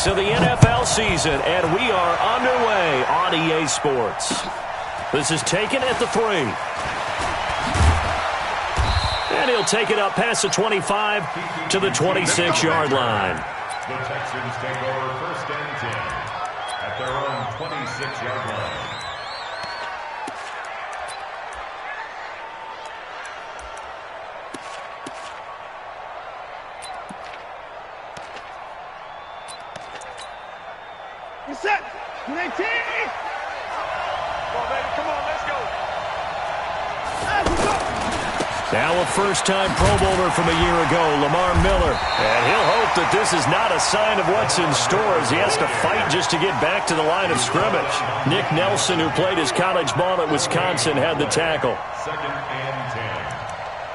weeks of the NFL season, and we are underway on EA Sports. This is taken at the 3. And he'll take it up past the 25 to the 26-yard line. The Texans take over 1st and 10 at their own 26-yard line. You're set. 19. Come on, baby. Come on, let's go. Now a first-time Pro Bowler from a year ago, Lamar Miller. And he'll hope that this is not a sign of what's in store as he has to fight just to get back to the line of scrimmage. Nick Nelson, who played his college ball at Wisconsin, had the tackle. 2nd and 10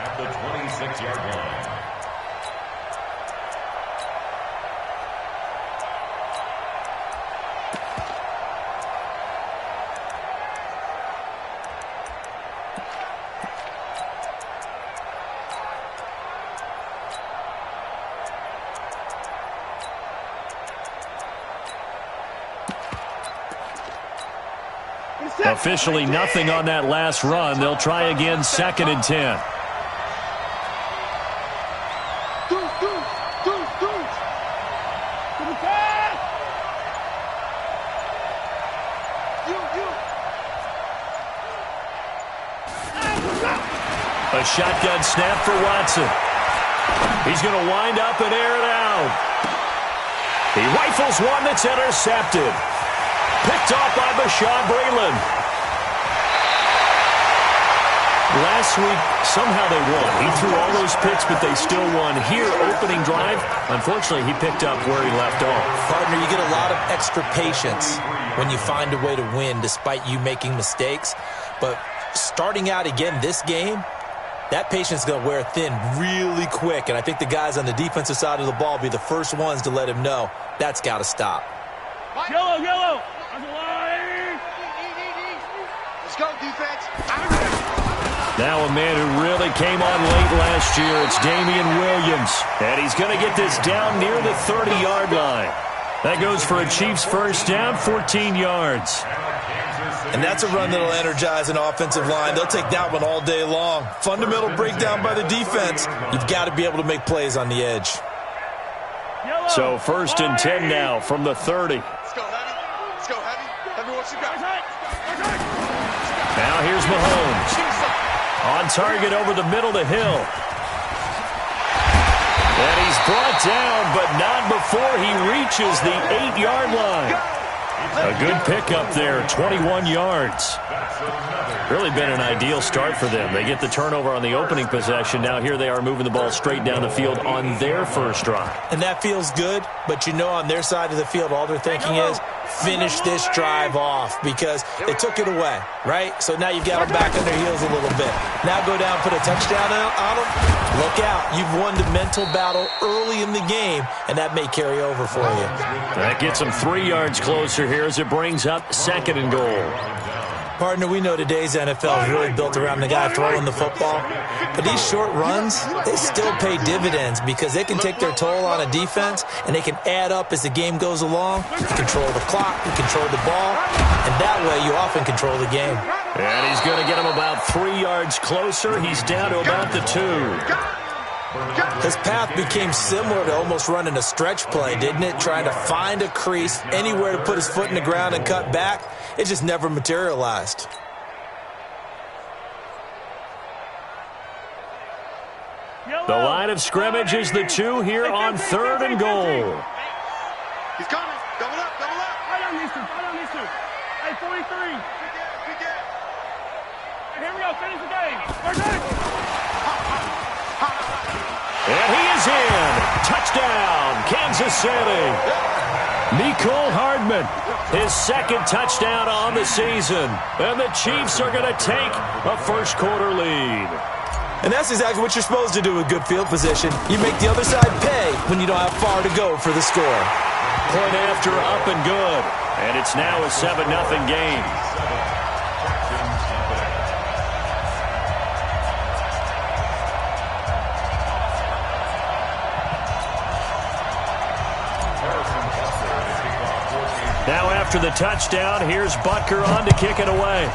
at the 26-yard line. Officially nothing on that last run. They'll try again, 2nd and 10. A shotgun snap for Watson. He's going to wind up and air it out. He rifles one that's intercepted. Picked off by Bashaud Breeland. Last week, somehow they won. He threw all those picks, but they still won. Here, opening drive, unfortunately, he picked up where he left off. Partner, you get a lot of extra patience when you find a way to win despite you making mistakes. But starting out again this game, that patience is going to wear thin really quick. And I think the guys on the defensive side of the ball be the first ones to let him know that's got to stop. Yellow, yellow. Let's go, defense. Now a man who really came on late last year, it's Damian Williams. And he's going to get this down near the 30-yard line. That goes for a Chiefs first down, 14 yards. And that's a run that'll energize an offensive line. They'll take that one all day long. Fundamental breakdown by the defense. You've got to be able to make plays on the edge. So 1st and 10 now from the 30. Let's go, heavy. Let's go, heavy. Heavy, what you got? Now here's Mahomes. On target over the middle to Hill. And he's brought down, but not before he reaches the 8-yard line. A good pickup there, 21 yards. Really been an ideal start for them. They get the turnover on the opening possession. Now here they are moving the ball straight down the field on their first drive. And that feels good, but you know on their side of the field all they're thinking is finish this drive off because they took it away, right? So now you've got them back on their heels a little bit. Now go down, put a touchdown on them. Look out. You've won the mental battle early in the game, and that may carry over for you. That gets them 3 yards closer here as it brings up 2nd and goal. Partner, we know today's NFL is really built around the guy throwing the football. But these short runs, they still pay dividends because they can take their toll on a defense and they can add up as the game goes along. You control the clock, you control the ball, and that way you often control the game. And he's going to get him about 3 yards closer. He's down to about the 2. His path became similar to almost running a stretch play, didn't it? Trying to find a crease, anywhere to put his foot in the ground and cut back. It just never materialized. The line of scrimmage is the 2 here on 3rd and goal. He's coming. Double up, double up. I don't need to. Hey, 43. Here we go. Finish the game. And he is in. Touchdown, Kansas City. Mecole Hardman, his 2nd touchdown on the season. And the Chiefs are going to take a first-quarter lead. And that's exactly what you're supposed to do with good field position. You make the other side pay when you don't have far to go for the score. Point after, up and good. And it's now a 7-0 game. Now after the touchdown, here's Butker on to kick it away.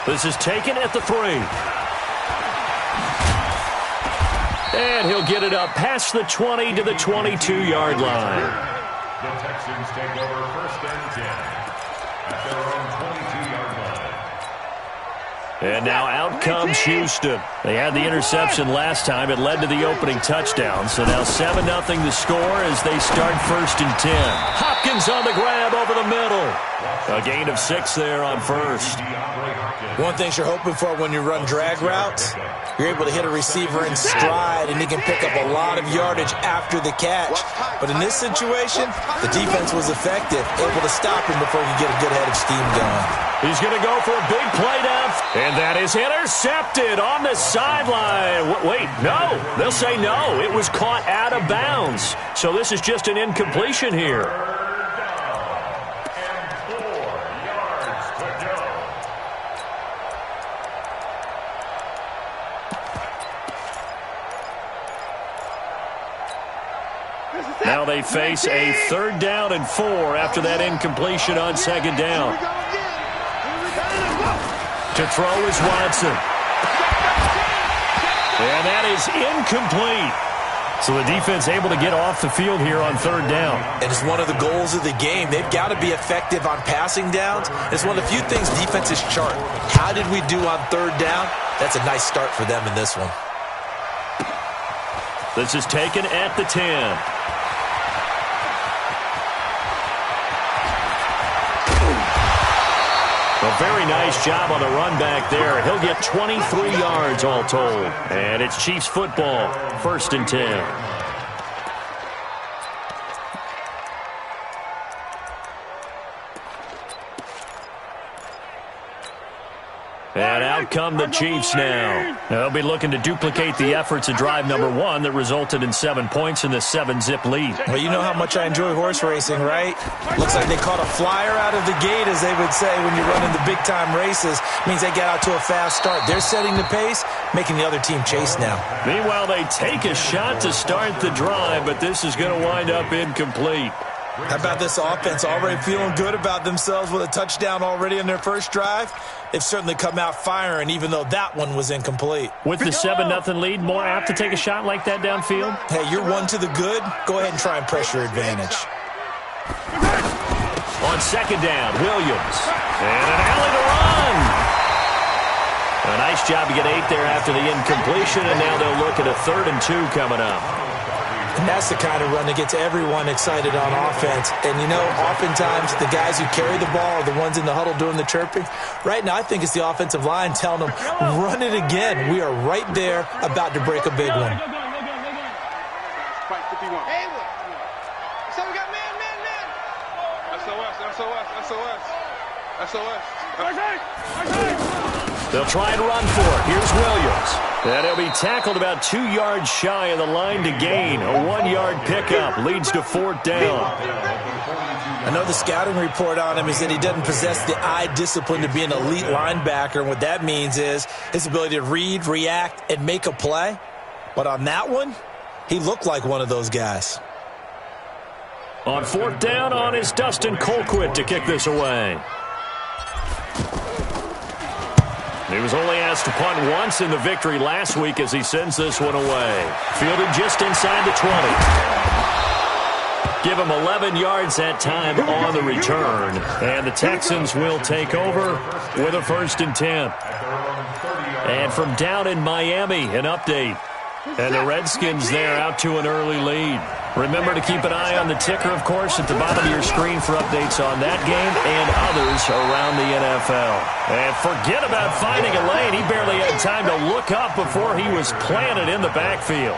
This is taken at the 3. And he'll get it up past the 20 to the 22-yard line. The Texans take over 1st and 10 at their own 22-yard line. And now out comes Houston. They had the interception last time. It led to the opening touchdown. So now 7-0 the score as they start 1st and 10. Hopkins on the grab over the middle. A gain of 6 there on 1st. One thing you're hoping for when you run drag routes, you're able to hit a receiver in stride, and he can pick up a lot of yardage after the catch. But in this situation, the defense was effective, able to stop him before he could get a good head of steam going. He's going to go for a big play down, and that is intercepted on the sideline. Wait, no. They'll say no. It was caught out of bounds. So this is just an incompletion here. Now they face a 3rd down and 4 after that incompletion on 2nd down. To throw is Watson. And that is incomplete. So the defense able to get off the field here on 3rd down. And it's one of the goals of the game. They've got to be effective on passing downs. It's one of the few things defenses chart. How did we do on 3rd down? That's a nice start for them in this one. This is taken at the 10. A very nice job on the run back there. He'll get 23 yards all told. And it's Chiefs football, 1st and 10. And out come the Chiefs now. They'll be looking to duplicate the efforts of drive number 1 that resulted in 7 points in the 7-zip lead. Well, you know how much I enjoy horse racing, right? Looks like they caught a flyer out of the gate, as they would say, when you're running the big-time races. Means they get out to a fast start. They're setting the pace, making the other team chase now. Meanwhile, they take a shot to start the drive, but this is going to wind up incomplete. How about this offense already feeling good about themselves with a touchdown already in their first drive? They've certainly come out firing, even though that one was incomplete. With the 7-0 lead, more apt to take a shot like that downfield? Hey, you're 1 to the good. Go ahead and try and press your advantage. On 2nd down, Williams. And an alley to run. A nice job to get 8 there after the incompletion, and now they'll look at a 3rd and 2 coming up. And that's the kind of run that gets everyone excited on offense. And, you know, oftentimes the guys who carry the ball are the ones in the huddle doing the chirping. Right now, I think it's the offensive line telling them, run it again. We are right there about to break a big one. They'll try and run for it. Here's Williams. And he'll be tackled about 2 yards shy of the line to gain. A 1-yard pickup leads to 4th down. I know the scouting report on him is that he doesn't possess the eye discipline to be an elite linebacker. And what that means is his ability to read, react, and make a play. But on that one, he looked like one of those guys. On 4th down on is Dustin Colquitt to kick this away. He was only asked to punt once in the victory last week as he sends this one away. Fielded just inside the 20. Give him 11 yards that time on the return. And the Texans will take over with a 1st and 10. And from down in Miami, an update. And the Redskins there out to an early lead. Remember to keep an eye on the ticker, of course, at the bottom of your screen for updates on that game and others around the NFL. And forget about finding a lane. He barely had time to look up before he was planted in the backfield.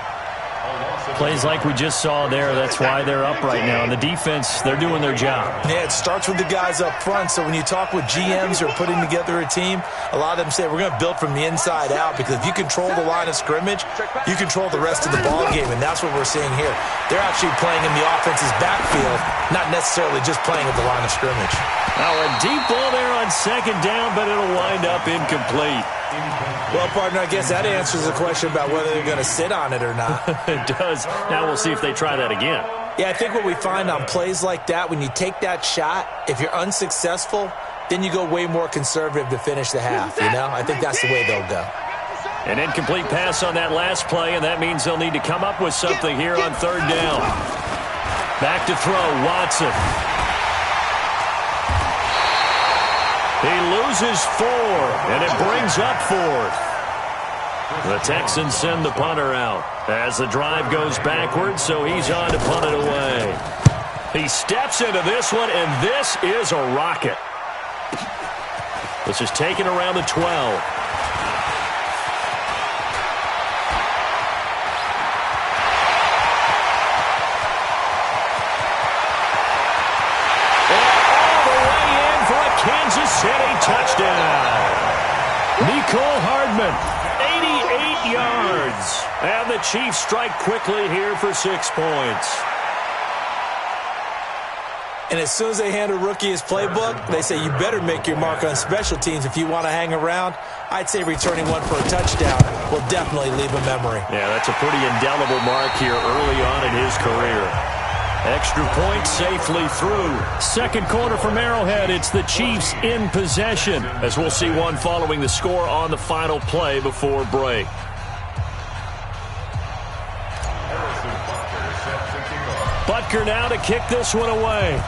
Plays like we just saw there, that's why they're up right now. And the defense, they're doing their job. Yeah, it starts with the guys up front. So when you talk with GMs who are putting together a team, a lot of them say we're going to build from the inside out, because if you control the line of scrimmage, you control the rest of the ball game, and that's what we're seeing here. They're actually playing in the offense's backfield, not necessarily just playing at the line of scrimmage. Now a deep ball there on 2nd down, but it'll wind up incomplete. Well, partner, I guess that answers the question about whether they're going to sit on it or not. It does. does. Now we'll see if they try that again. Yeah, I think what we find on plays like that, when you take that shot, if you're unsuccessful, then you go way more conservative to finish the half, you know? I think that's the way they'll go. An incomplete pass on that last play, and that means they'll need to come up with something here on third down. Back to throw, Watson. He loses 4, and it brings up 4th. The Texans send the punter out as the drive goes backwards, so he's on to punt it away. He steps into this one, and this is a rocket. This is taken around the 12. Kansas City touchdown. Nicole Hardman, 88 yards. And the Chiefs strike quickly here for 6 points. And as soon as they hand a rookie his playbook, they say you better make your mark on special teams if you want to hang around. I'd say returning one for a touchdown will definitely leave a memory. Yeah, that's a pretty indelible mark here early on in his career. Extra point safely through. Second quarter from Arrowhead. It's the Chiefs in possession, as we'll see one following the score on the final play before break. Butker now to kick this one away.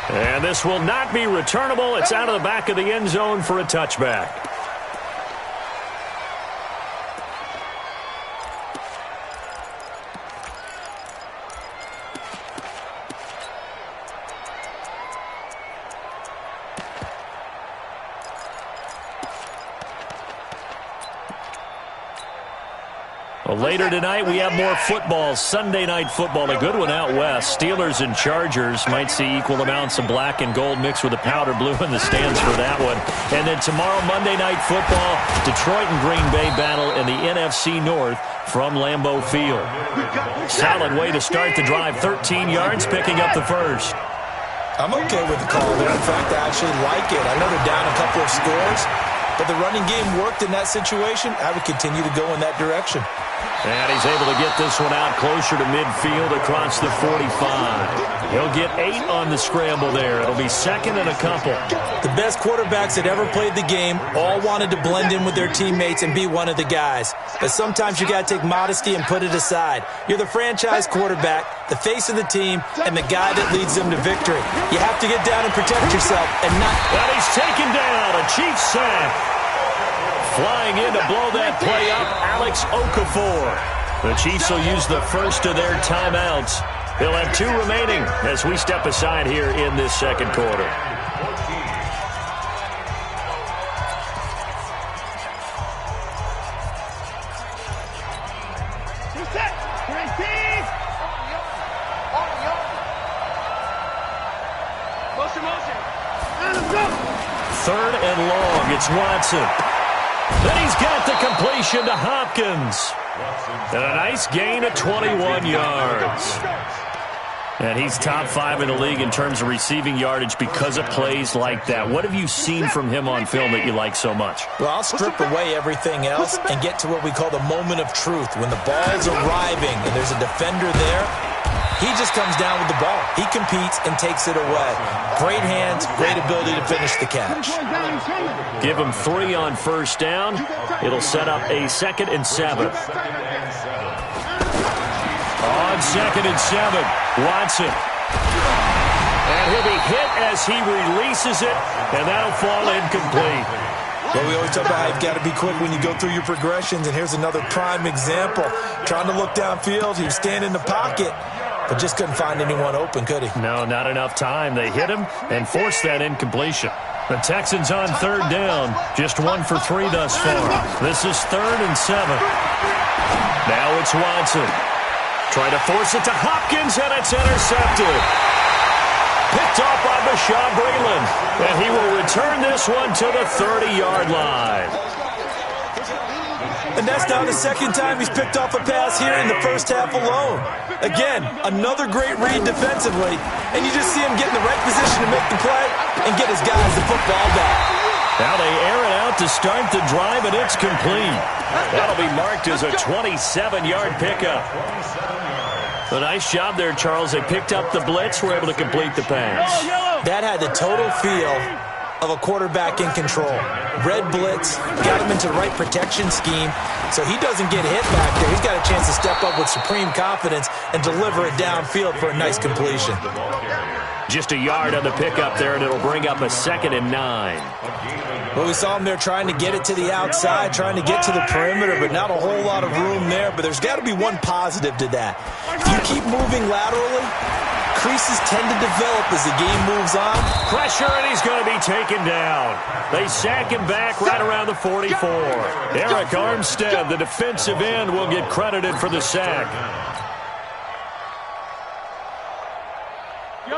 And this will not be returnable. It's out of the back of the end zone for a touchback. Well, later tonight, we have more football, Sunday night football, a good one out west. Steelers and Chargers might see equal amounts of black and gold mixed with a powder blue in the stands for that one. And then tomorrow, Monday night football, Detroit and Green Bay battle in the NFC North from Lambeau Field. Solid way to start the drive, 13 yards, picking up the first. I'm okay with the call there. In fact, I actually like it. I know they're down a couple of scores, but the running game worked in that situation. I would continue to go in that direction. And he's able to get this one out closer to midfield across the 45. He'll get 8 on the scramble there. It'll be second and a couple. The best quarterbacks that ever played the game all wanted to blend in with their teammates and be one of the guys. But sometimes you got to take modesty and put it aside. You're the franchise quarterback, the face of the team, and the guy that leads them to victory. You have to get down and protect yourself and not... And he's taken down. A Chiefs sack. Flying in to blow that play up, Alex Okafor. The Chiefs will use the first of their timeouts. They'll have 2 remaining as we step aside here in this second quarter. Third and long, it's Watson. Then he's got the completion to Hopkins. And a nice gain of 21 yards. And he's top 5 in the league in terms of receiving yardage because of plays like that. What have you seen from him on film that you like so much? Well, I'll strip away everything else and get to what we call the moment of truth. When the ball's arriving and there's a defender there, he just comes down with the ball. He competes and takes it away. Great hands, great ability to finish the catch. Give him 3 on first down. It'll set up a 2nd and 7. On 2nd and 7, Watson. And he'll be hit as he releases it, and that'll fall incomplete. Well, we always talk about how you've got to be quick when you go through your progressions, and here's another prime example. Trying to look downfield, he was standing in the pocket, but just couldn't find anyone open, could he? No, not enough time. They hit him and forced that incompletion. The Texans on third down, just 1 for 3 thus far. This is 3rd and 7. Now it's Watson. Trying to force it to Hopkins, and it's intercepted. Picked off by Bashaud Breeland, and he will return this one to the 30-yard line. And that's now the 2nd time he's picked off a pass here in the first half alone. Again, another great read defensively, and you just see him get in the right position to make the play and get his guys the football back. Now they air it out to start the drive, and it's complete. That'll be marked as a 27-yard pickup. A nice job there, Charles. They picked up the blitz, were able to complete the pass. That had the total feel of a quarterback in control. Red blitz, got him into the right protection scheme, so he doesn't get hit back there. He's got a chance to step up with supreme confidence and deliver it downfield for a nice completion. Just a yard on the pickup there, and it'll bring up a 2nd and 9. Well, we saw him there trying to get it to the outside, trying to get to the perimeter, but not a whole lot of room there. But there's got to be one positive to that. If you keep moving laterally, creases tend to develop as the game moves on. Pressure, and he's going to be taken down. They sack him back right around the 44. Eric Armstead, the defensive end, will get credited for the sack.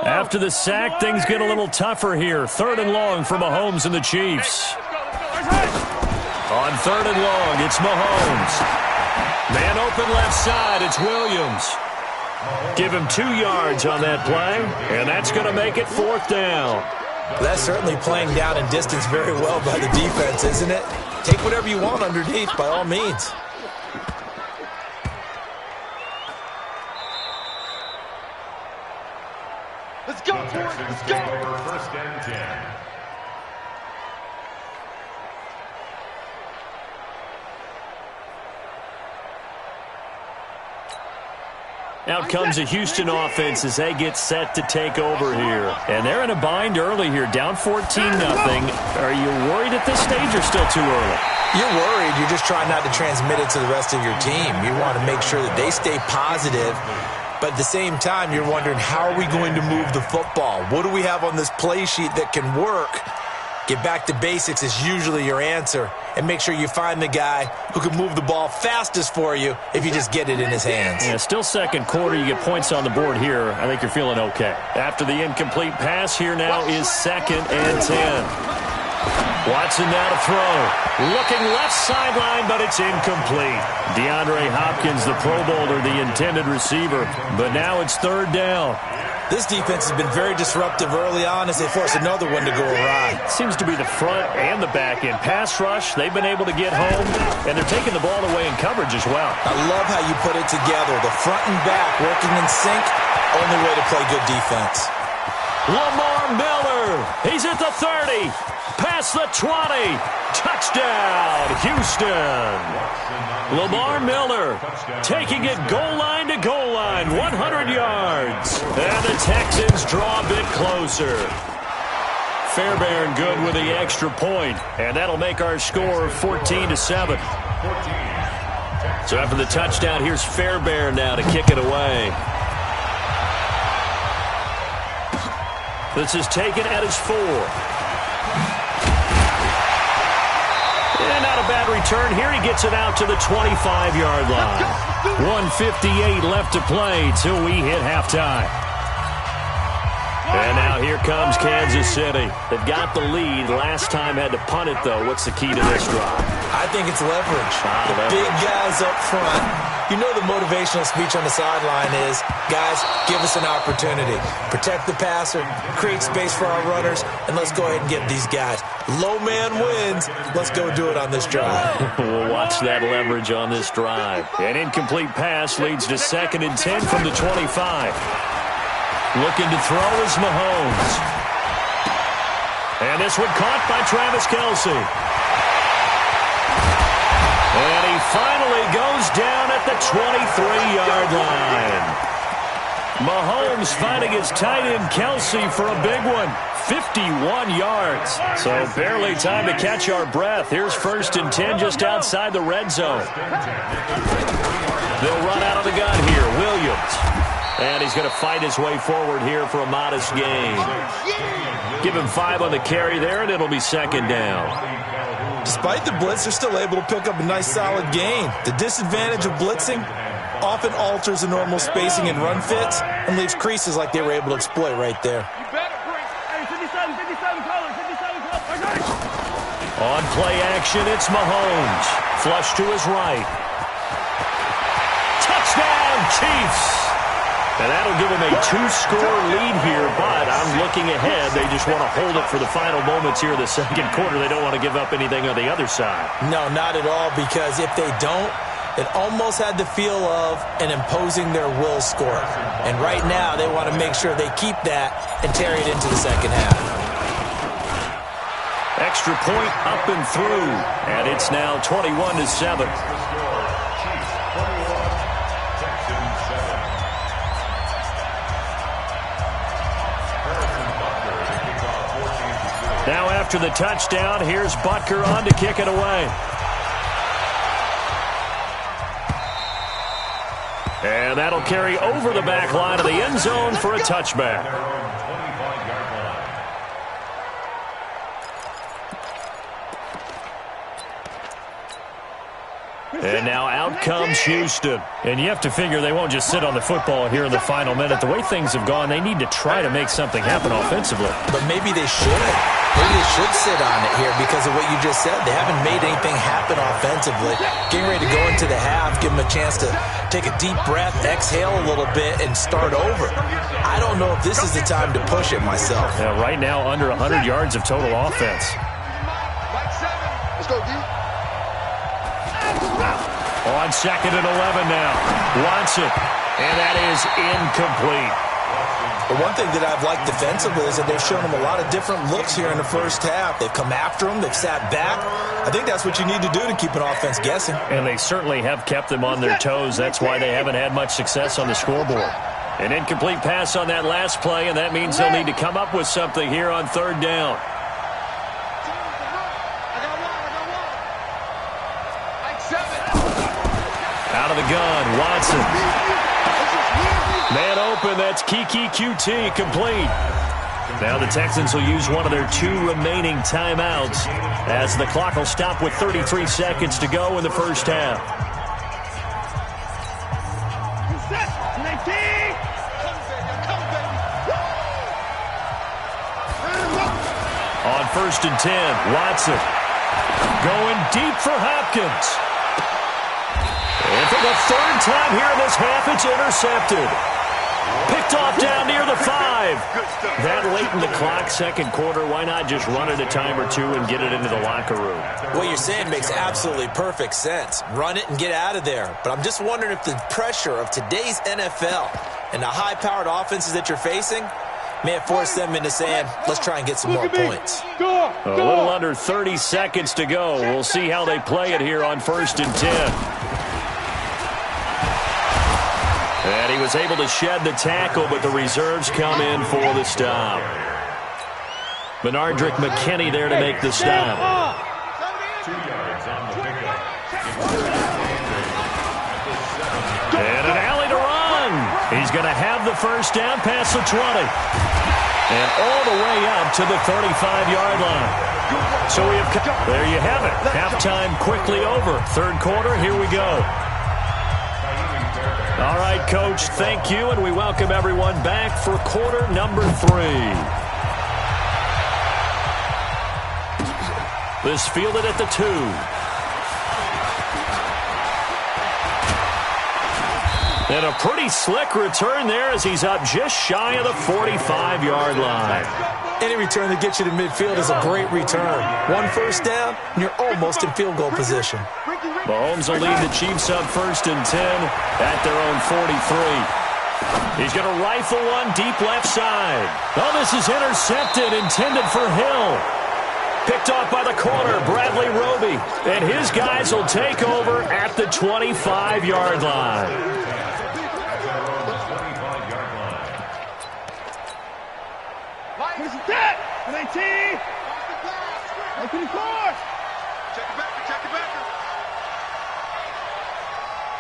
After the sack, things get a little tougher here. 3rd and long for Mahomes and the Chiefs. On 3rd and long, it's Mahomes. Man open left side, it's Williams. Give him 2 yards on that play, and that's going to make it 4th down. That's certainly playing down in distance very well by the defense, isn't it? Take whatever you want underneath, by all means. Let's go, Ford. Let's go. 1st and 10. Out comes the Houston offense as they get set to take over here. And they're in a bind early here, down 14-0. Are you worried at this stage or still too early? You're worried. You're just trying not to transmit it to the rest of your team. You want to make sure that they stay positive. But at the same time, you're wondering, how are we going to move the football? What do we have on this play sheet that can work? Get back to basics is usually your answer. And make sure you find the guy who can move the ball fastest for you if you just get it in his hands. Yeah, still 2nd quarter. You get points on the board here. I think you're feeling okay. After the incomplete pass, here now is 2nd and 10. Watson now to throw. Looking left sideline, but it's incomplete. DeAndre Hopkins, the Pro Bowler, the intended receiver. But now it's 3rd down. This defense has been very disruptive early on as they force another one to go awry. Seems to be the front and the back end. Pass rush, they've been able to get home, and they're taking the ball away in coverage as well. I love how you put it together. The front and back working in sync, only way to play good defense. Lamar Miller, he's at the 30, past the 20, touchdown, Houston. Lamar Miller taking it goal line to goal line, 100 yards. And the Texans draw a bit closer. Fairbairn good with the extra point, and that'll make our score 14-7. So after the touchdown, here's Fairbairn now to kick it away. This is taken at his 4. And not a bad return here. He gets it out to the 25-yard line. 1:58 left to play till we hit halftime. And now here comes Kansas City. They've got the lead. Last time had to punt it, though. What's the key to this drive? I think it's leverage. Leverage. Big guys up front. You know the motivational speech on the sideline is, guys, give us an opportunity. Protect the passer, create space for our runners, and let's go ahead and get these guys. Low man wins. Let's go do it on this drive. We'll watch that leverage on this drive. An incomplete pass leads to 2nd and 10 from the 25. Looking to throw is Mahomes. And this one caught by Travis Kelce. And he finally goes down at the 23-yard line. Mahomes finding his tight end Kelce for a big one. 51 yards. So barely time to catch our breath. Here's 1st and 10 just outside the red zone. They'll run out of the gun here. Williams. And he's going to fight his way forward here for a modest gain. Give him 5 on the carry there, and it'll be 2nd down. Despite the blitz, they're still able to pick up a nice solid gain. The disadvantage of blitzing often alters the normal spacing and run fits and leaves creases like they were able to exploit right there. On play action, it's Mahomes. Flush to his right. Touchdown, Chiefs! And that'll give them a 2-score lead here, but I'm looking ahead. They just want to hold it for the final moments here in the second quarter. They don't want to give up anything on the other side. No, not at all, because if they don't, it almost had the feel of an imposing their will score. And right now, they want to make sure they keep that and carry it into the second half. Extra point up and through, and it's now 21-7. Now after the touchdown, here's Butker on to kick it away. And that'll carry over the back line of the end zone for a touchback. And now out comes Houston. And you have to figure they won't just sit on the football here in the final minute. The way things have gone, they need to try to make something happen offensively. But maybe they should. Maybe they should sit on it here because of what you just said. They haven't made anything happen offensively. Getting ready to go into the half, give them a chance to take a deep breath, exhale a little bit, and start over. I don't know if this is the time to push it myself. Yeah, right now, under 100 yards of total offense. Let's go, D. On 2nd and 11 now. Watson. And that is incomplete. The one thing that I've liked defensively is that they've shown them a lot of different looks here in the first half. They've come after them. They've sat back. I think that's what you need to do to keep an offense guessing. And they certainly have kept them on their toes. That's why they haven't had much success on the scoreboard. An incomplete pass on that last play, and that means they'll need to come up with something here on 3rd down. Out of the gun, Watson. Man open, that's Kiki QT, complete. Now the Texans will use one of their 2 remaining timeouts as the clock will stop with 33 seconds to go in the first half. On 1st and 10, Watson going deep for Hopkins. And for the 3rd time here in this half, it's intercepted. Picked off down near the 5. That late in the clock, second quarter, why not just run it a time or 2 and get it into the locker room? What you're saying makes absolutely perfect sense. Run it and get out of there. But I'm just wondering if the pressure of today's NFL and the high-powered offenses that you're facing may have forced them into saying, let's try and get some more points. A little under 30 seconds to go. We'll see how they play it here on 1st and 10. And he was able to shed the tackle, but the reserves come in for the stop. Benardrick McKinney there to make the stop. 2 yards on the pickup. And an alley to run. He's going to have the first down past the 20. And all the way up to the 35-yard line. So we have, there you have it. Halftime quickly over. 3rd quarter, here we go. All right, Coach, thank you, and we welcome everyone back for quarter number 3. This fielded at the 2. And a pretty slick return there as he's up just shy of the 45-yard line. Any return that gets you to midfield is a great return. 1 first down, and you're almost in field goal position. Mahomes will lead the Chiefs up 1st and 10 at their own 43. He's going to rifle one deep left side. Oh, this is intercepted, intended for Hill. Picked off by the corner, Bradley Roby. And his guys will take over at the 25-yard line. Here's the deck. And they tee. Open the course. Check it back. Check it back.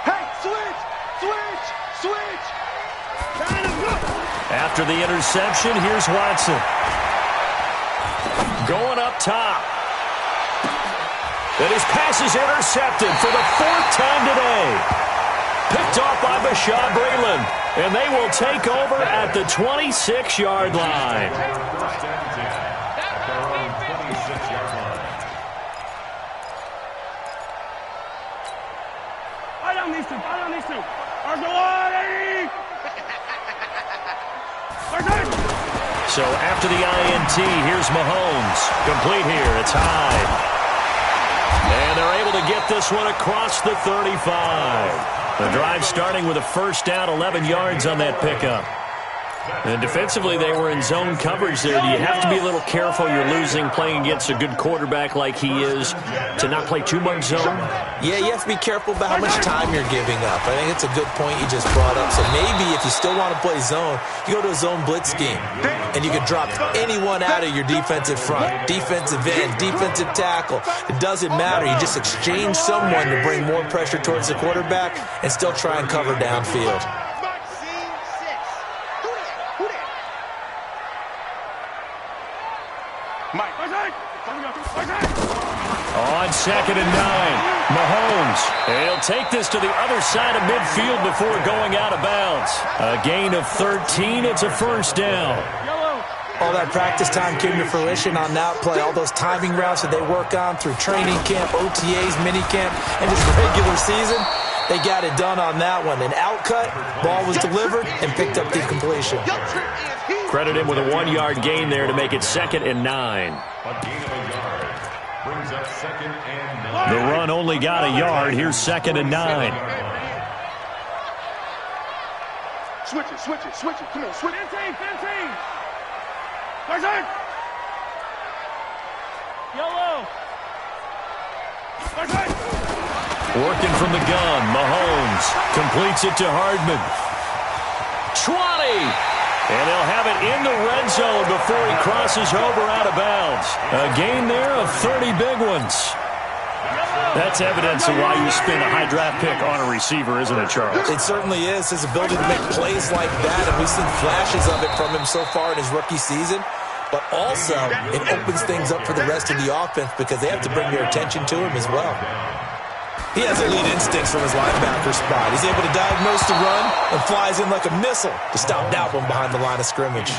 Hey, switch. Switch. Switch. After the interception, here's Watson. Going up top. And his pass is intercepted for the 4th time today. Picked off by Bashaud Breeland. And they will take over at the 26-yard line. I don't need to. Argelati! So after the INT, here's Mahomes. Complete here. It's Hyde. And they're able to get this one across the 35. The drive starting with a first down, 11 yards on that pickup. And defensively, they were in zone coverage there. Do you have to be a little careful? You're losing playing against a good quarterback like he is to not play too much zone? Yeah, you have to be careful about how much time you're giving up. I think it's a good point you just brought up. So maybe if you still want to play zone, you go to a zone blitz scheme. And you can drop anyone out of your defensive front, defensive end, defensive tackle. It doesn't matter. You just exchange someone to bring more pressure towards the quarterback and still try and cover downfield. On 2nd and 9, Mahomes. He'll take this to the other side of midfield before going out of bounds. A gain of 13. It's a first down. All that practice time came to fruition on that play. All those timing routes that they work on through training camp, OTAs, minicamp, and just regular season, they got it done on that one. An outcut, ball was delivered, and picked up the completion. Credit him with a 1-yard gain there to make it 2nd and 9. A gain of a yard. Brings up 2nd and 9. The run only got a yard. Here's 2nd and 9. Switch it. Come on, switch it. 15. Yellow. Working from the gun, Mahomes completes it to Hardman. 20! And they'll have it in the red zone before he crosses over out of bounds. A gain there of 30 big ones. That's evidence of why you spend a high draft pick on a receiver, isn't it, Charles? It certainly is. His ability to make plays like that, and we've seen flashes of it from him so far in his rookie season. But also, it opens things up for the rest of the offense because they have to bring their attention to him as well. He has elite instincts from his linebacker spot. He's able to diagnose the run and flies in like a missile to stop that one behind the line of scrimmage.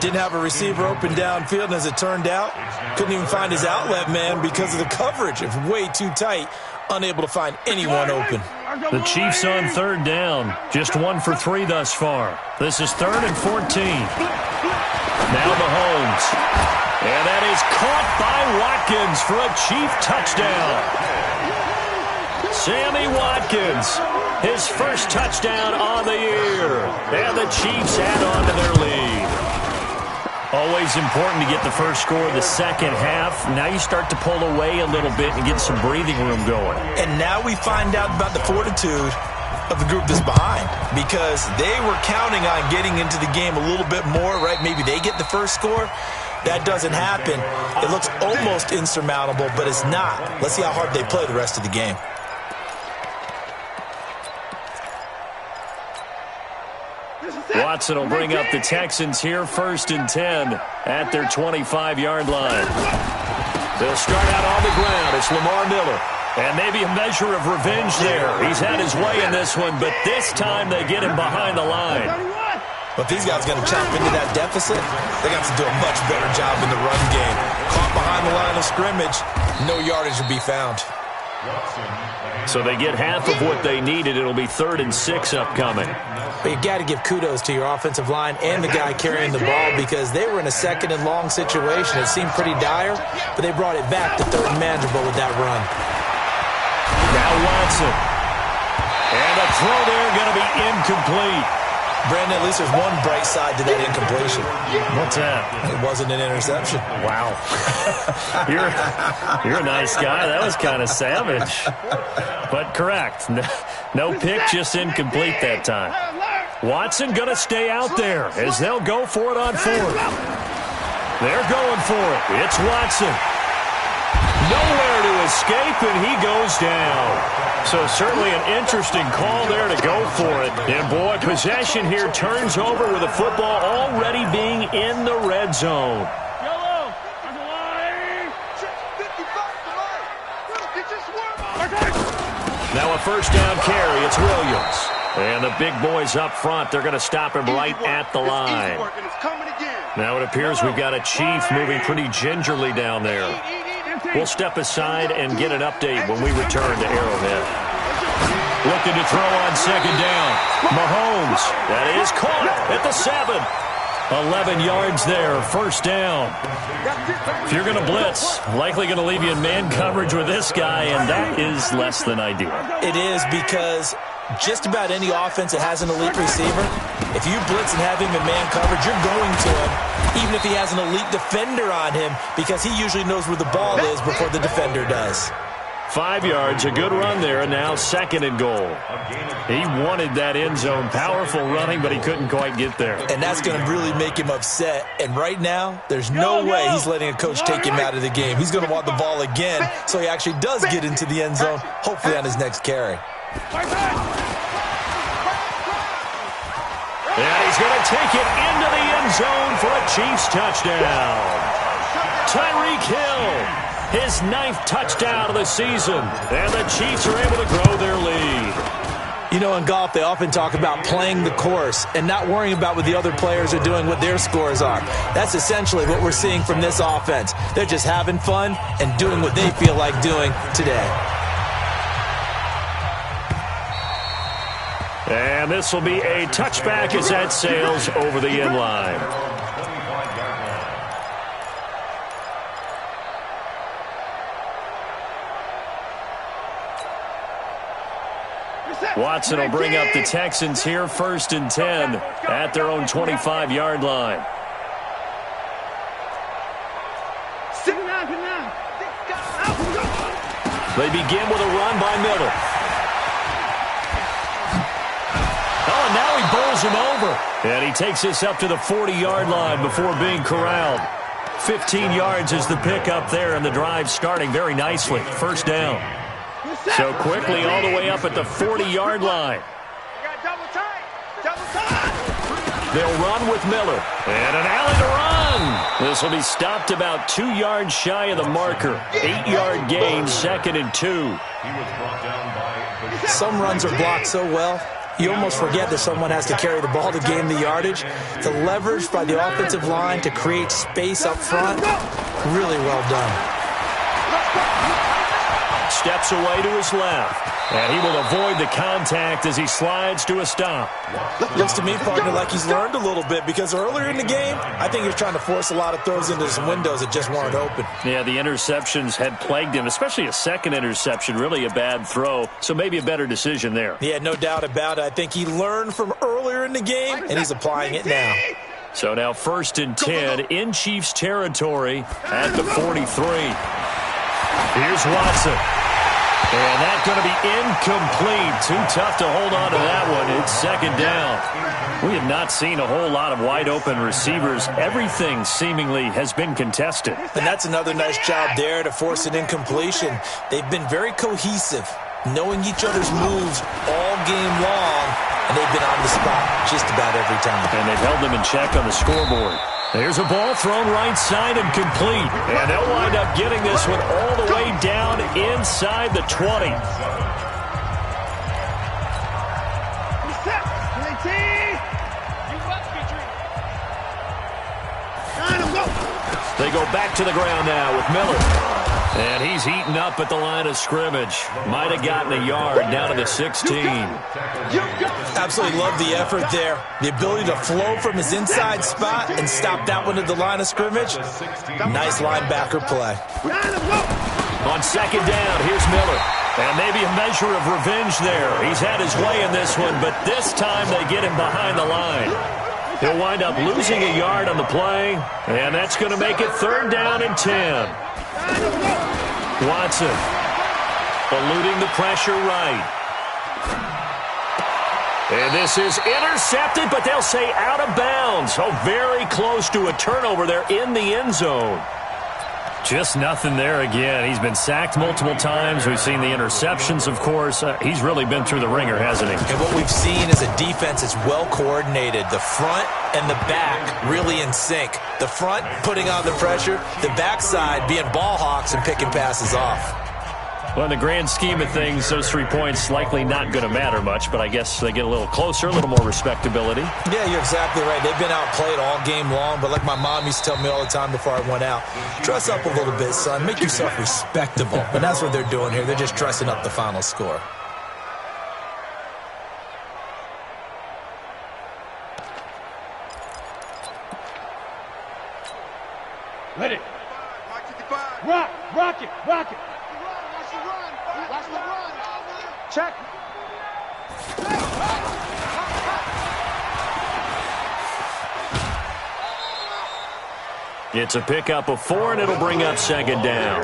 Didn't have a receiver open downfield, and as it turned out, couldn't even find his outlet man because of the coverage. It was way too tight, unable to find anyone open. The Chiefs on 3rd down, just 1 for 3 thus far. This is 3rd and 14. Now Mahomes. And that is caught by Watkins for a Chief touchdown. Sammy Watkins, his first touchdown on the year. And the Chiefs add on to their lead. Always important to get the first score of the second half. Now you start to pull away a little bit and get some breathing room going. And now we find out about the fortitude of the group that's behind, because they were counting on getting into the game a little bit more, right? Maybe they get the first score. That doesn't happen. It looks almost insurmountable, but it's not. Let's see how hard they play the rest of the game. Watson will bring up the Texans here, 1st and 10 at their 25-yard line. They'll start out on the ground. It's Lamar Miller. And maybe a measure of revenge there. He's had his way in this one, but this time they get him behind the line. But if these guys are going to chop into that deficit, they got to do a much better job in the run game. Caught behind the line of scrimmage, no yardage will be found. So they get half of what they needed. It'll be 3rd and 6 upcoming. But you got to give kudos to your offensive line and the guy carrying the ball, because they were in a 2nd and long situation. It seemed pretty dire, but they brought it back to 3rd and manageable with that run. Now Watson. And a throw there going to be incomplete. Brandon, at least there's one bright side to that incompletion. What's that? It wasn't an interception. Wow. You're a nice guy. That was kind of savage. But correct. No pick, just incomplete that time. Watson going to stay out there as they'll go for it on 4th. They're going for it. It's Watson. Nowhere to escape, and he goes down. So certainly an interesting call there to go for it. And, boy, possession here turns over with the football already being in the red zone. Now a first down carry. It's Williams. And the big boys up front, they're going to stop him right at the line. Now it appears we've got a Chief moving pretty gingerly down there. We'll step aside and get an update when we return to Arrowhead. Looking to throw on 2nd down. Mahomes. That is caught at the 7. 11 yards there, first down. If you're going to blitz, likely going to leave you in man coverage with this guy, and that is less than ideal. It is, because just about any offense that has an elite receiver, if you blitz and have him in man coverage, you're going to him, even if he has an elite defender on him, because he usually knows where the ball is before the defender does. 5 yards, a good run there, and now second and goal. He wanted that end zone, powerful running, but he couldn't quite get there. And that's going to really make him upset. And right now, there's no way he's letting a coach take him out of the game. He's going to want the ball again, so he actually does get into the end zone, hopefully on his next carry. And he's going to take it into the end zone for a Chiefs touchdown. Tyreek Hill. His 9th touchdown of the season, and the Chiefs are able to grow their lead. You know, in golf, they often talk about playing the course and not worrying about what the other players are doing, what their scores are. That's essentially what we're seeing from this offense. They're just having fun and doing what they feel like doing today. And this will be a touchback as that sails over the end line. Watson will bring up the Texans here, 1st and 10 at their own 25-yard line. They begin with a run by Miller. Oh, and now he bowls him over. And he takes this up to the 40-yard line before being corralled. 15 yards is the pickup there, and the drive starting very nicely. First down. So quickly all the way up at the 40-yard line. They'll run with Miller. And an alley to run. This will be stopped about 2 yards shy of the marker. 8-yard gain, 2nd and 2. Some runs are blocked so well, you almost forget that someone has to carry the ball to gain the yardage. The leverage by the offensive line to create space up front, really well done. Steps away to his left. And he will avoid the contact as he slides to a stop. Looks to me, partner, like he's learned a little bit, because earlier in the game, I think he was trying to force a lot of throws into some windows that just weren't open. Yeah, the interceptions had plagued him, especially a second interception, really a bad throw. So maybe a better decision there. Yeah, no doubt about it. I think he learned from earlier in the game, and he's applying it now. So now 1st and 10 in Chiefs territory at the 43. Here's Watson. And that's going to be incomplete. Too tough to hold on to that one. It's 2nd down. We have not seen a whole lot of wide-open receivers. Everything seemingly has been contested. And that's another nice job there to force an incompletion. They've been very cohesive, knowing each other's moves all game long, and they've been on the spot just about every time. And they've held them in check on the scoreboard. There's a ball thrown right side and complete. And they'll wind up getting this one all the way down inside the 20. They go back to the ground now with Miller. And he's eaten up at the line of scrimmage. Might have gotten a yard down to the 16. Absolutely love the effort there. The ability to flow from his inside spot and stop that one at the line of scrimmage. Nice linebacker play. On 2nd down, here's Miller. And maybe a measure of revenge there. He's had his way in this one, but this time they get him behind the line. He'll wind up losing a yard on the play, and that's going to make it 3rd down and 10. Watson eluding the pressure right. And this is intercepted, but they'll say out of bounds. Oh, very close to a turnover there in the end zone. Just nothing there again. He's been sacked multiple times. We've seen the interceptions, of course. He's really been through the ringer, hasn't he? And what we've seen is a defense that's well coordinated. The front and the back really in sync. The front putting on the pressure, the backside being ball hawks and picking passes off. Well, in the grand scheme of things, those 3 points likely not going to matter much, but I guess they get a little closer, a little more respectability. Yeah, you're exactly right. They've been outplayed all game long, but like my mom used to tell me all the time before I went out, dress up a little bit, son. Make yourself respectable. And that's what they're doing here. They're just dressing up the final score. Rock it. Watch the run. Check. It's a pickup of 4, and it'll bring up second down.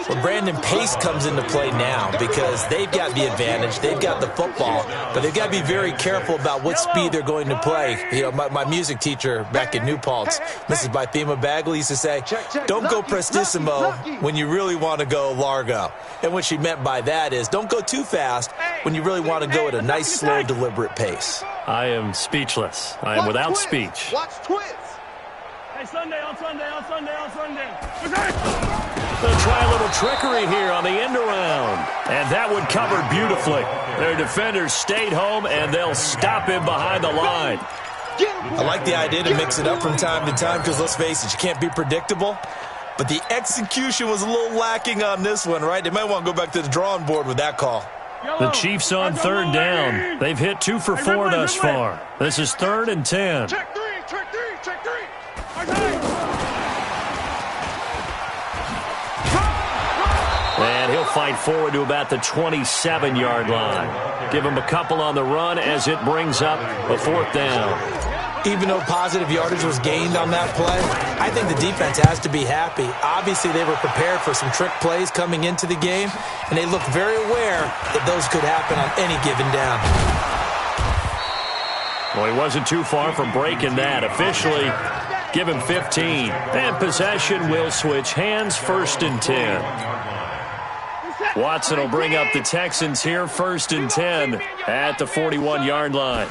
Well, Brandon, pace comes into play now because they've got the advantage. They've got the football, but they've got to be very careful about what speed they're going to play. You know, my music teacher back in New Paltz, Mrs. Bythema Bagley, used to say, don't go prestissimo when you really want to go largo. And what she meant by that is don't go too fast when you really want to go at a nice, slow, deliberate pace. I am speechless. I am without speech. Watch twins. Hey, Sunday. They'll try a little trickery here on the end around. And that one covered beautifully. Their defenders stayed home, and they'll stop him behind the line. I like the idea to mix it up from time to time because, let's face it, you can't be predictable. But the execution was a little lacking on this one, right? They might want to go back to the drawing board with that call. The Chiefs on third down. They've hit 2 for 4 thus far. This is 3rd and 10. Check three. And he'll fight forward to about the 27-yard line. Give him a couple on the run as it brings up a 4th down. Even though positive yardage was gained on that play, I think the defense has to be happy. Obviously, they were prepared for some trick plays coming into the game, and they looked very aware that those could happen on any given down. Well, he wasn't too far from breaking that. Officially, give him 15. And possession will switch hands, 1st and 10. Watson will bring up the Texans here, 1st and 10 at the 41-yard line.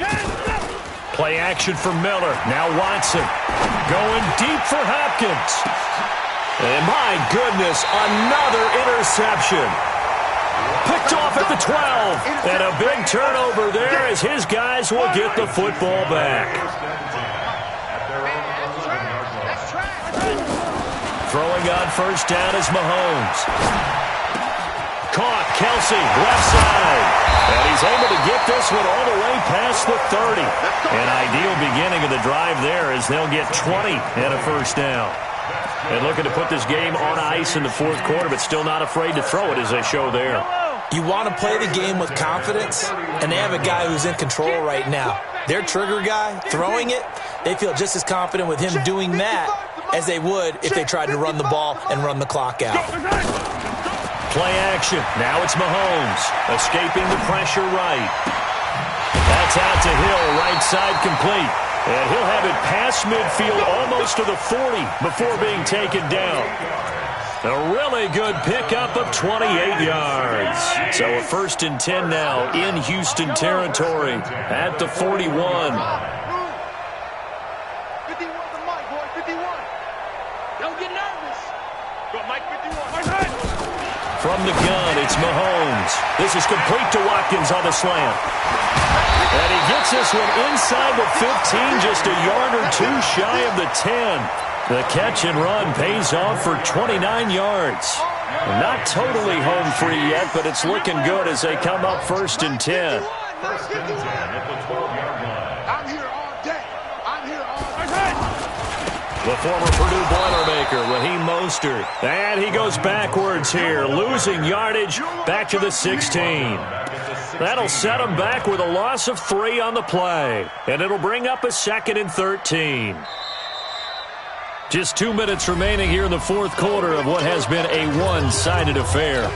Play action for Miller. Now Watson going deep for Hopkins. And my goodness, another interception. Picked off at the 12. And a big turnover there as his guys will get the football back. Throwing on 1st down is Mahomes. Caught, Kelsey, left side. And he's able to get this one all the way past the 30. An ideal beginning of the drive there as they'll get 20 and a 1st down. And looking to put this game on ice in the 4th quarter, but still not afraid to throw it as they show there. You want to play the game with confidence, and they have a guy who's in control right now. Their trigger guy, throwing it, they feel just as confident with him doing that as they would if they tried to run the ball and run the clock out. Play action. Now it's Mahomes. Escaping the pressure right. That's out to Hill. Right side complete. And he'll have it past midfield almost to the 40 before being taken down. A really good pickup of 28 yards. So a 1st and 10 now in Houston territory at the 41. 51 to Mike, boy. 51. Don't get nervous. Go, Mike, 51. From the gun, it's Mahomes. This is complete to Watkins on the slant. And he gets this one inside the 15, just a yard or 2 shy of the 10. The catch and run pays off for 29 yards. Not totally home free yet, but it's looking good as they come up 1st and 10. 1st and 10 at the 12-yard line. I'm here all day. I'm here all day. The former Purdue Boilermaker, Raheem Mostert. And he goes backwards here, losing yardage back to the 16. That'll set him back with a loss of 3 on the play. And it'll bring up a 2nd and 13. Just 2 minutes remaining here in the 4th quarter of what has been a one-sided affair.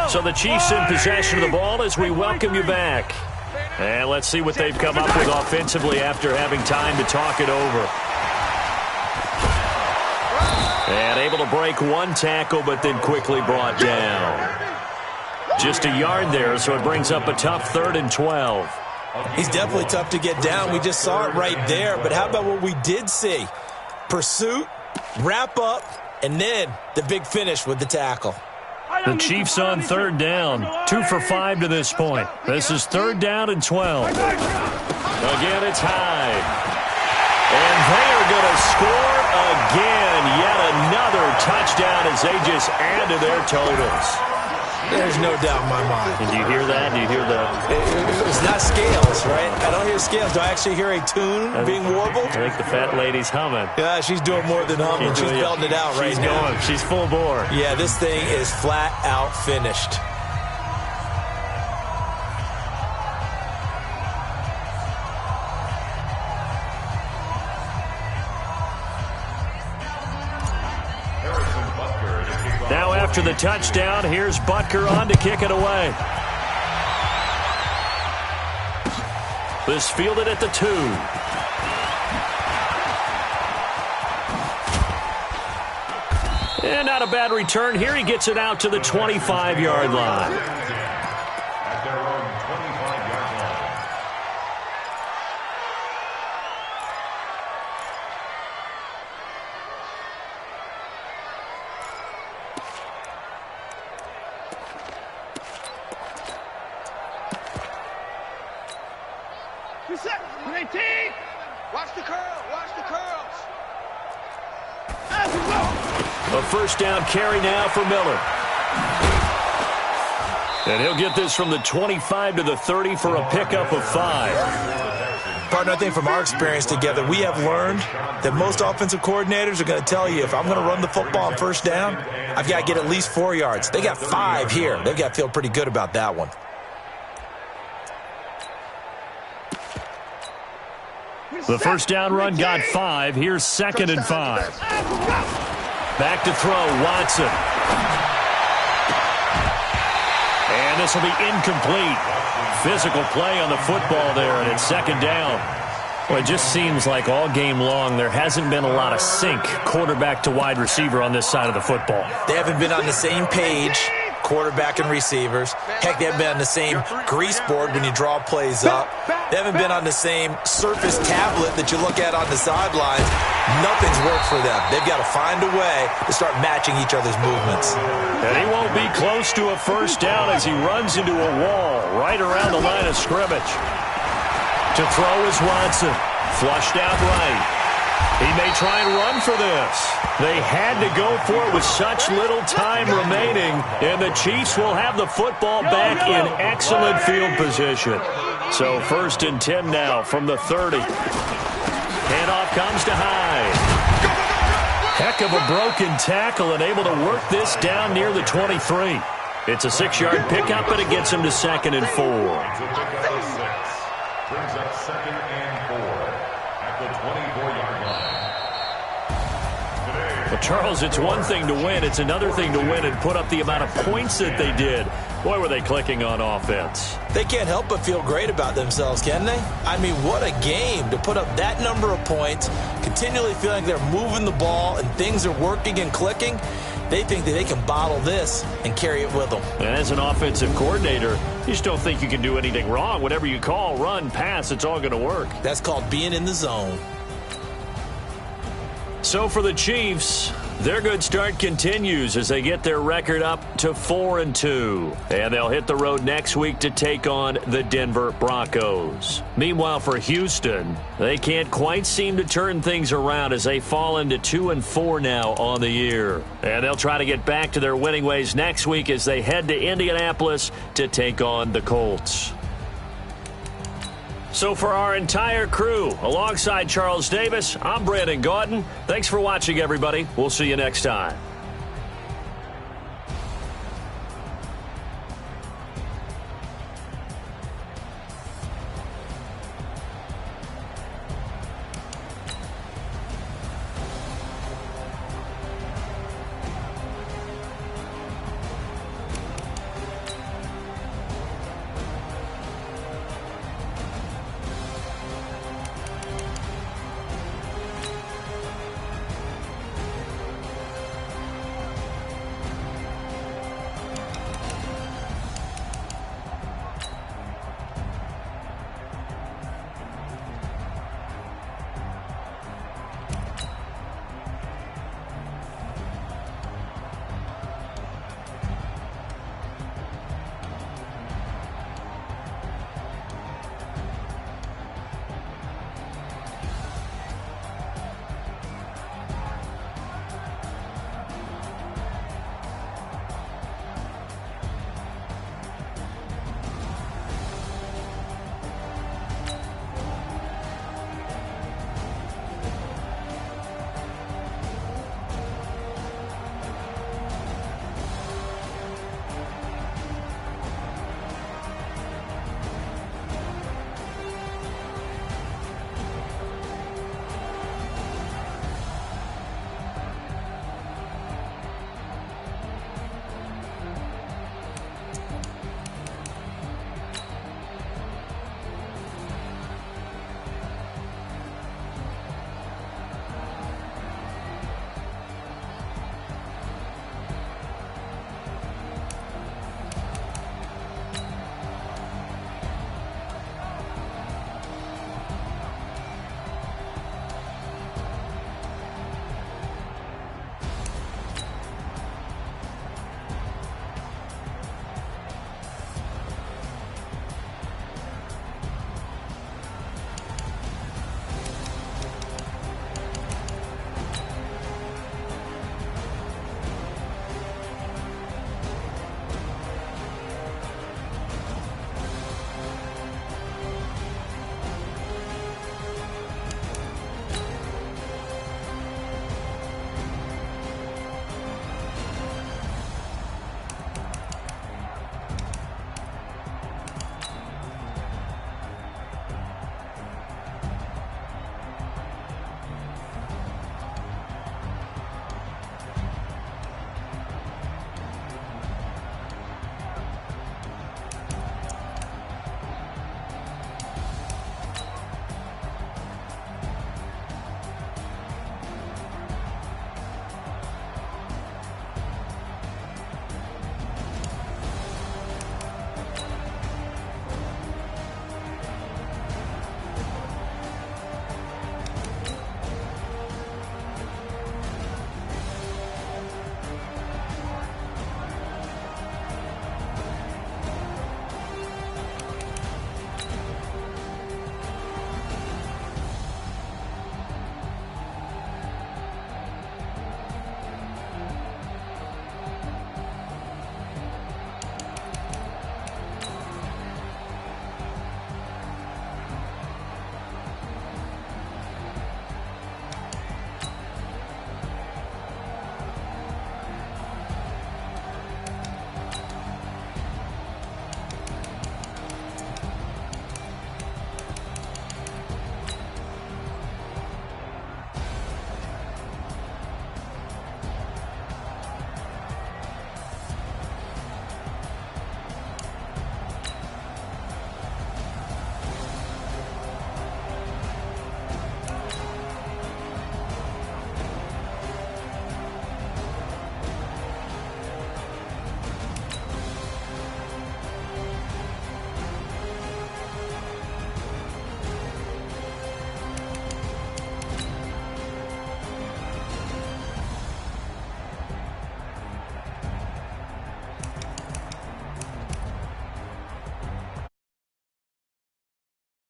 So the Chiefs in possession of the ball as we welcome you back. And let's see what they've come up with offensively after having time to talk it over. And able to break 1 tackle, but then quickly brought down. Just a yard there, so it brings up a tough 3rd and 12. He's definitely tough to get down. We just saw it right there. But how about what we did see? Pursuit, wrap up, and then the big finish with the tackle. The Chiefs on 3rd down. 2 for 5 to this point. This is 3rd down and 12. Again, it's Hyde. And they are going to score again. Yet another touchdown as they just add to their totals. There's no doubt in my mind. And do you hear that? Do you hear the... It's not scales, right? I don't hear scales. Do I actually hear a tune being warbled? I think the fat lady's humming. Yeah, she's doing more than humming. She's belting it out right now. She's going. She's full bore. Yeah, this thing is flat out finished. Now after the touchdown, here's Butker on to kick it away. This fielded at the 2. And not a bad return. Here he gets it out to the 25-yard line. At their own 25-yard line. Reset. 18. Watch the curl. Watch the curls. A first down carry now for Miller. And he'll get this from the 25 to the 30 for a pickup of 5. Partner, I think from our experience together, we have learned that most offensive coordinators are going to tell you, if I'm going to run the football on first down, I've got to get at least 4 yards. They got 5 here. They've got to feel pretty good about that one. The first down run got 5. Here's 2nd and 5. Back to throw, Watson. And this will be incomplete. Physical play on the football there, and it's 2nd down. Well, it just seems like all game long there hasn't been a lot of sync quarterback to wide receiver on this side of the football. They haven't been on the same page, quarterback and receivers. Heck, they haven't been on the same grease board when you draw plays up. They haven't been on the same surface tablet that you look at on the sidelines. Nothing's worked for them. They've got to find a way to start matching each other's movements. And he won't be close to a first down as he runs into a wall right around the line of scrimmage. To throw is Watson. Flushed out right. He may try and run for this. They had to go for it with such little time remaining, and the Chiefs will have the football back in excellent field position. So 1st and 10 now from the 30. Handoff comes to Hyde. Heck of a broken tackle and able to work this down near the 23. It's a 6-yard pickup, but it gets him to 2nd and 4. Brings up 2nd and 4 at the 24-yard line. Well, Charles, it's one thing to win. It's another thing to win and put up the amount of points that they did. Boy, were they clicking on offense. They can't help but feel great about themselves, can they? I mean, what a game to put up that number of points, continually feeling they're moving the ball and things are working and clicking. They think that they can bottle this and carry it with them. And as an offensive coordinator, you just don't think you can do anything wrong. Whatever you call, run, pass, it's all going to work. That's called being in the zone. So for the Chiefs, their good start continues as they get their record up to 4-2. And they'll hit the road next week to take on the Denver Broncos. Meanwhile, for Houston, they can't quite seem to turn things around as they fall into 2-4 now on the year. And they'll try to get back to their winning ways next week as they head to Indianapolis to take on the Colts. So for our entire crew, alongside Charles Davis, I'm Brandon Gaudin. Thanks for watching, everybody. We'll see you next time.